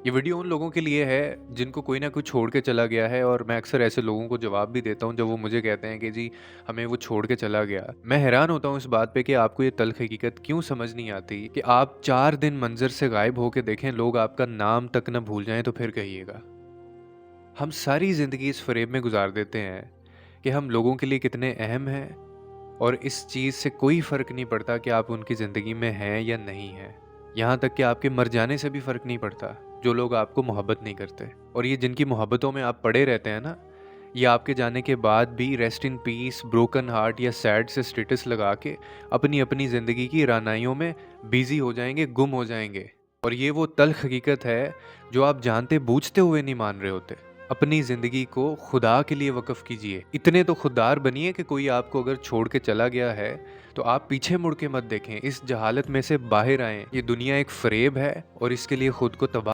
ये वीडियो उन लोगों के लिए है जिनको कोई ना कोई छोड़ के चला गया है और मैं अक्सर ऐसे लोगों को जवाब भी देता हूँ जब वो मुझे कहते हैं कि जी हमें वो छोड़ के चला गया। मैं हैरान होता हूँ इस बात पे कि आपको ये तल्ख हकीकत क्यों समझ नहीं आती कि आप 4 दिन मंज़र से गायब होके देखें, लोग आपका नाम तक ना भूल जाएँ तो फिर कहिएगा। हम सारी ज़िंदगी इस फ़रेब में गुज़ार देते हैं कि हम लोगों के लिए कितने अहम हैं और इस चीज़ से कोई फ़र्क नहीं पड़ता कि आप उनकी ज़िंदगी में हैं या नहीं हैं। यहाँ तक कि आपके मर जाने से भी फ़र्क नहीं पड़ता, जो लोग आपको मोहब्बत नहीं करते। और ये जिनकी मोहब्बतों में आप पड़े रहते हैं ना, ये आपके जाने के बाद भी rest in peace, broken heart या सैड से स्टेटस लगा के अपनी-अपनी ज़िंदगी की रानाइयों में बिज़ी हो जाएँगे, गुम हो जाएँगे। और ये वो तल्ख़ हकीकत है, जो आप जानते-बूझते हुए नहीं मान रहे होते। अपनी ज़िंदगी को खुदा के लिए वक़्फ़ कीजिए। इतने तो खुददार बनिए कि कोई आपको अगर छोड़ के चला गया है, तो आप पीछे मुड़ के मत देखें। इस जहालत में से बाहर आएँ। ये दुनिया एक फ़रेब है और इसके लिए खुद को तबाह